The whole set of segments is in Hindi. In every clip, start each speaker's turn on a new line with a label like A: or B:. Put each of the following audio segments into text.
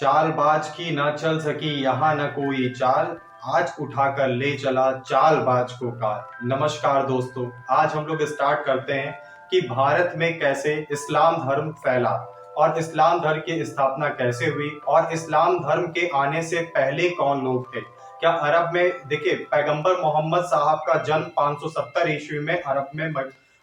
A: चालबाज की न चल सकी यहाँ न कोई चाल, आज उठाकर ले चला चालबाज को काल। नमस्कार दोस्तों, आज हम लोग स्टार्ट करते हैं कि भारत में कैसे इस्लाम धर्म फैला और इस्लाम धर्म की स्थापना कैसे हुई और इस्लाम धर्म के आने से पहले कौन लोग थे। क्या अरब में देखिए, पैगंबर मोहम्मद साहब का जन्म 570 ईस्वी में अरब में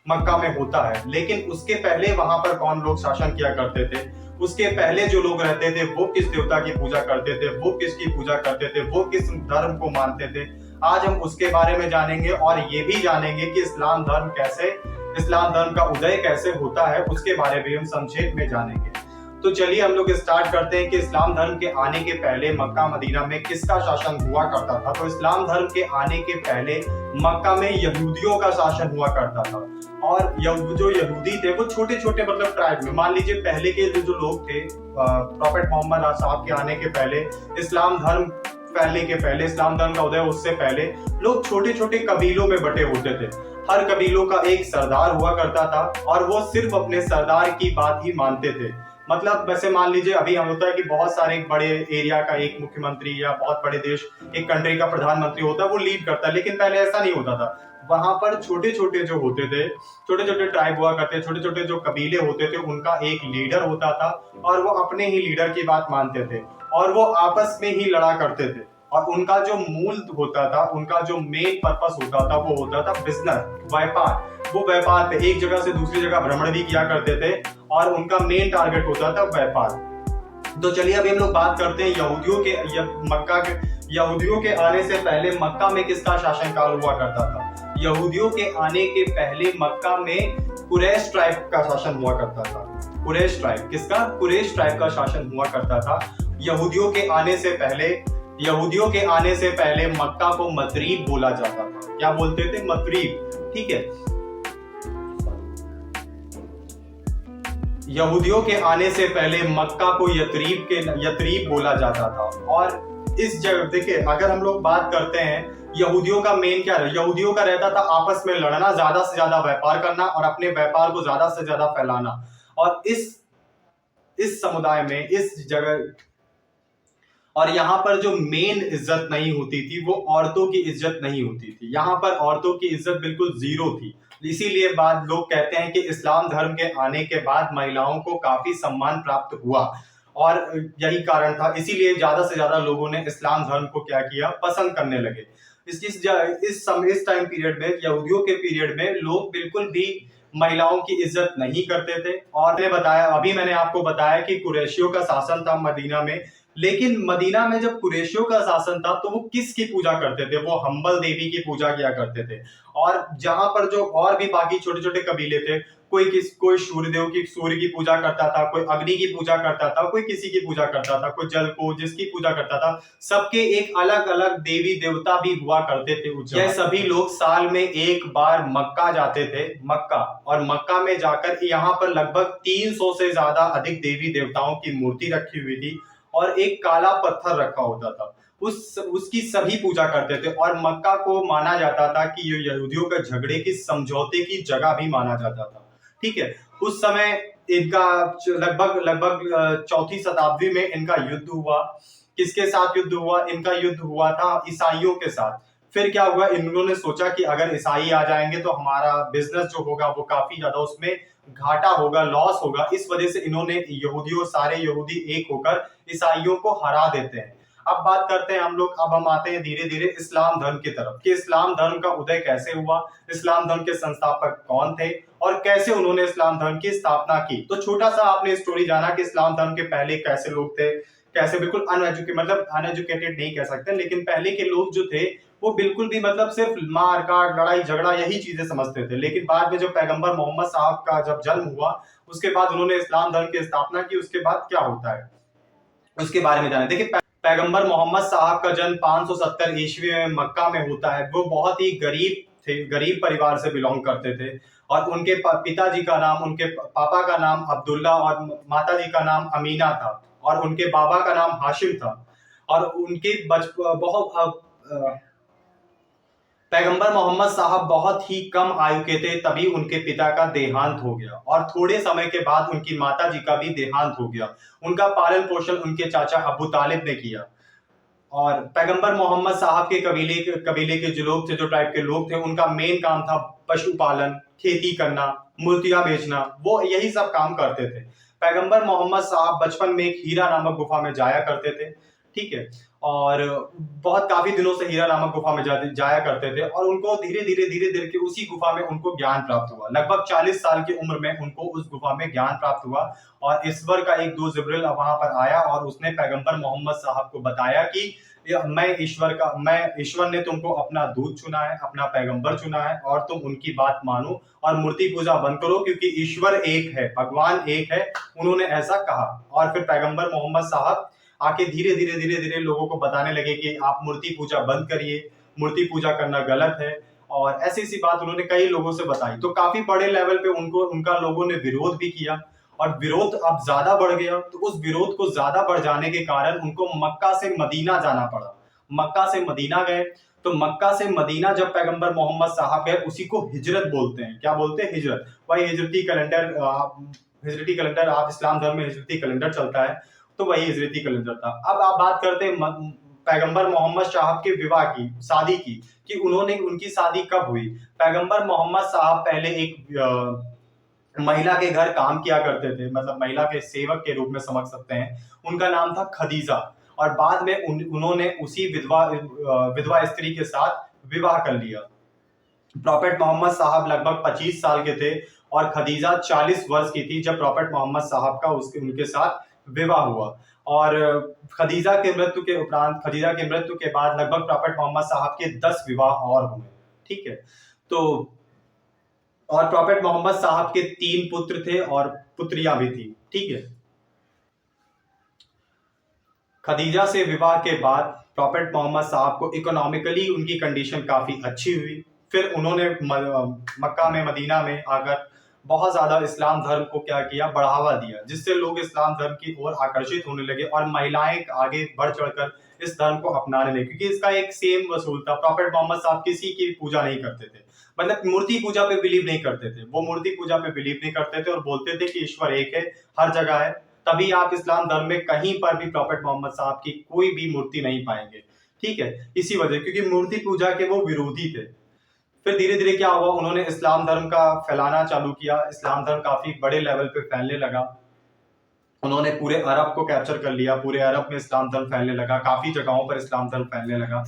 A: मक्का में होता है, लेकिन उसके पहले वहां पर कौन लोग शासन किया करते थे, उसके पहले जो लोग रहते थे वो किस देवता की पूजा करते थे, वो किसकी पूजा करते थे, वो किस धर्म को मानते थे। आज हम उसके बारे में जानेंगे और ये भी जानेंगे कि इस्लाम धर्म का उदय कैसे होता है, उसके बारे में हम संक्षेप में जानेंगे। तो चलिए हम लोग स्टार्ट करते हैं कि इस्लाम धर्म के आने के पहले मक्का मदीना में किसका शासन हुआ करता था। तो इस्लाम धर्म के आने के पहले मक्का में यहूदियों का शासन हुआ करता था और जो यहूदी थे वो छोटे छोटे मतलब ट्राइब में, मान लीजिए पहले के जो लोग थे, प्रॉफेट मोहम्मद साहब के आने के पहले, इस्लाम धर्म फैलने के पहले, इस्लाम धर्म का उदय उससे पहले लोग छोटे छोटे कबीलों में बटे होते थे। हर कबीलों का एक सरदार हुआ करता था और वो सिर्फ अपने सरदार की बात ही मानते थे। मतलब वैसे मान लीजिए अभी हम होता है कि बहुत सारे बड़े एरिया का एक मुख्यमंत्री या बहुत बड़े देश एक कंट्री का प्रधानमंत्री होता है, वो लीड करता है, लेकिन पहले ऐसा नहीं होता था। वहां पर छोटे छोटे जो होते थे, छोटे छोटे ट्राइब हुआ करते, छोटे छोटे जो कबीले होते थे, उनका एक लीडर होता था और वो अपने ही लीडर की बात मानते थे और वो आपस में ही लड़ा करते थे। और उनका जो मूल होता था, उनका जो मेन पर्पस होता था, वो होता था बिजनेस, व्यापार। वो व्यापार पे एक जगह से दूसरी जगह भ्रमण भी किया करते थे और उनका मेन टारगेट होता था व्यापार। तो चलिए अभी हम लोग बात करते हैं यहूदियों के आने से पहले मक्का में किसका शासनकाल हुआ करता था। यहूदियों के आने के पहले मक्का में कुरैश ट्राइब का शासन हुआ करता था। कुरैश ट्राइब का शासन हुआ करता था। यहूदियों के आने से पहले मक्का को मतरीब बोला जाता था। क्या बोलते थे? मतरीब। ठीक है, यहूदियों के आने से पहले मक्का को यतरीब बोला जाता था। और इस जगह देखिए, अगर हम लोग बात करते हैं यहूदियों का मेन क्या है, यहूदियों का रहता था आपस में लड़ना, ज्यादा से ज्यादा व्यापार करना और अपने व्यापार को ज्यादा से ज्यादा फैलाना। और इस समुदाय में, इस जगह, और यहाँ पर जो मेन इज्जत नहीं होती थी वो औरतों की इज्जत नहीं होती थी। यहाँ पर औरतों की इज्जत बिल्कुल जीरो थी। इसीलिए बाद लोग कहते हैं कि इस्लाम धर्म के आने के बाद महिलाओं को काफी सम्मान प्राप्त हुआ और यही कारण था। इसीलिए ज्यादा से ज्यादा लोगों ने इस्लाम धर्म को क्या किया, पसंद करने लगे। इस टाइम पीरियड में, यहूदियों के पीरियड में, लोग बिल्कुल भी महिलाओं की इज्जत नहीं करते थे। और मैंने आपको बताया कि कुरैशियों का शासन था मदीना में, लेकिन मदीना में जब कुरैशियों का शासन था तो वो किसकी पूजा करते थे? वो हम्बल देवी की पूजा किया करते थे। और जहां पर जो और भी बाकी छोटे छोटे कबीले थे, कोई सूर्य की पूजा करता था, कोई अग्नि की पूजा करता था, कोई किसी की पूजा करता था, कोई जल को जिसकी पूजा करता था। सबके एक अलग अलग देवी देवता भी हुआ करते थे। यह सभी लोग साल में एक बार मक्का जाते थे, और मक्का में जाकर यहाँ पर लगभग 300 से ज्यादा अधिक देवी देवताओं की मूर्ति रखी हुई थी और एक काला पत्थर रखा होता था, उसकी सभी पूजा करते थे। और मक्का को माना जाता था कि ये यहूदियों के झगड़े की, समझौते की जगह भी माना जाता था। ठीक है, उस समय इनका लगभग 4वीं शताब्दी में इनका युद्ध हुआ। किसके साथ युद्ध हुआ? इनका युद्ध हुआ था ईसाइयों के साथ। फिर क्या हुआ, इन्होंने सोचा कि अगर ईसाई आ जाएंगे तो हमारा बिजनेस जो होगा वो काफी ज्यादा उसमें घाटा होगा, लॉस होगा। इस वजह से इन्होंने सारे यहूदी एक होकर ईसाइयों को हरा देते हैं। अब बात करते हैं अब हम आते हैं धीरे धीरे इस्लाम धर्म की तरफ कि इस्लाम धर्म का उदय कैसे हुआ, इस्लाम धर्म के संस्थापक कौन थे और कैसे उन्होंने इस्लाम धर्म की स्थापना की। तो छोटा सा आपने स्टोरी जाना कि इस्लाम धर्म के पहले कैसे लोग थे, कैसे बिल्कुल अनएजुकेटेड नहीं कह सकते, लेकिन पहले के लोग जो थे वो बिल्कुल भी मतलब सिर्फ मार काट, लड़ाई झगड़ा, यही चीजें समझते थे। लेकिन बाद में जब पैगंबर मोहम्मद साहब का जब जन्म हुआ, उसके बाद उन्होंने इस्लाम धर्म की स्थापना की। उसके बाद क्या होता है उसके बारे में जाने। देखिए, पैगंबर मोहम्मद साहब का जन्म 570 ईस्वी में मक्का में होता है। वो बहुत ही गरीब थे, गरीब परिवार से बिलोंग करते थे और उनके पिताजी का नाम, उनके पापा का नाम अब्दुल्ला और माता जी का नाम अमीना था और उनके बाबा का नाम हाशिम था। और उनके पैगंबर मोहम्मद साहब बहुत ही कम आयु के थे तभी उनके पिता का देहांत हो गया और थोड़े समय के बाद उनकी माता जी का भी देहांत हो गया। उनका पालन पोषण उनके चाचा अबू तालिब ने किया। और पैगंबर मोहम्मद साहब के कबीले के जो लोग थे, जो ट्राइब के लोग थे, उनका मेन काम था पशुपालन, खेती करना, मूर्तियां बेचना, वो यही सब काम करते थे। पैगंबर मोहम्मद साहब बचपन में एक हीरा नामक गुफा में जाया करते थे, ठीक है, और बहुत काफी दिनों से हीरा नामक गुफा में जाया करते थे और उनको धीरे धीरे के उसी गुफा में उनको ज्ञान प्राप्त हुआ। लगभग 40 साल की उम्र में उनको उस गुफा में ज्ञान प्राप्त हुआ और ईश्वर का एक दोस्त जिब्रील वहां पर आया और उसने पैगंबर मोहम्मद साहब को बताया कि मैं ईश्वर ने तुमको अपना दूत चुना है, अपना पैगंबर चुना है और तुम उनकी बात मानो और मूर्ति पूजा बंद करो क्योंकि ईश्वर एक है, भगवान एक है। उन्होंने ऐसा कहा और फिर पैगंबर मोहम्मद साहब आके धीरे धीरे लोगों को बताने लगे कि आप मूर्ति पूजा बंद करिए, मूर्ति पूजा करना गलत है, और ऐसी ऐसी बात उन्होंने कई लोगों से बताई। तो काफी बड़े लेवल पे उनका लोगों ने विरोध भी किया और विरोध अब ज्यादा बढ़ गया। तो उस विरोध को ज्यादा बढ़ जाने के कारण उनको मक्का से मदीना जाना पड़ा। मक्का से मदीना गए। तो मक्का से मदीना जब पैगंबर मोहम्मद साहब गए, उसी को हिजरत बोलते हैं। क्या बोलते हैं? हिजरत। वही हिजरती कैलेंडर आप इस्लाम धर्म में हिजरती कैलेंडर चलता है, तो वही हिजरती कैलेंडर था। अब आप बात करते हैं पैगंबर मोहम्मद साहब के विवाह की, शादी की, कि उनकी शादी कब हुई। पैगंबर मोहम्मद साहब पहले एक महिला के घर काम किया करते थे, मतलब महिला के सेवक के रूप में समझ सकते हैं। उनका नाम था खदीजा और बाद में उन्होंने उसी विधवा स्त्री के साथ विवाह कर लिया। प्रॉफेट मोहम्मद साहब लगभग 25 साल के थे और खदीजा 40 वर्ष की थी जब प्रॉफेट मोहम्मद साहब का उनके साथ विवाह हुआ। और खदीजा के मृत्यु के बाद लगभग प्रॉफेट मोहम्मद साहब के 10 विवाह और हुए, ठीक है। तो और प्रॉफेट मोहम्मद साहब के 3 पुत्र थे और पुत्रियां भी थी, ठीक है। खदीजा से विवाह के बाद प्रॉफेट मोहम्मद साहब को इकोनॉमिकली उनकी कंडीशन काफी अच्छी हुई। फिर उन्होंने मक्का में, मदीना में आकर बहुत ज्यादा इस्लाम धर्म को क्या किया, बढ़ावा दिया, जिससे लोग इस्लाम धर्म की ओर आकर्षित होने लगे और महिलाएं आगे बढ़ चढ़कर इस धर्म को अपनाने लगी, क्योंकि इसका एक सेम वसूल था। प्रॉफेट मोहम्मद साहब किसी की पूजा नहीं करते थे, मतलब मूर्ति पूजा पे बिलीव नहीं करते थे। वो मूर्ति पूजा पे बिलीव नहीं करते थे और बोलते थे कि ईश्वर एक है, हर जगह है। तभी आप इस्लाम धर्म में कहीं पर भी प्रॉफेट मोहम्मद साहब की कोई भी मूर्ति नहीं पाएंगे, ठीक है। इसी वजह, क्योंकि मूर्ति पूजा के वो विरोधी थे। फिर धीरे धीरे क्या हुआ, उन्होंने इस्लाम धर्म का फैलाना चालू किया। इस्लाम धर्म काफी बड़े लेवल पे फैलने लगा। उन्होंने पूरे अरब को कैप्चर कर लिया, पूरे अरब में इस्लाम धर्म फैलने लगा, काफी जगहों पर इस्लाम धर्म फैलने लगा।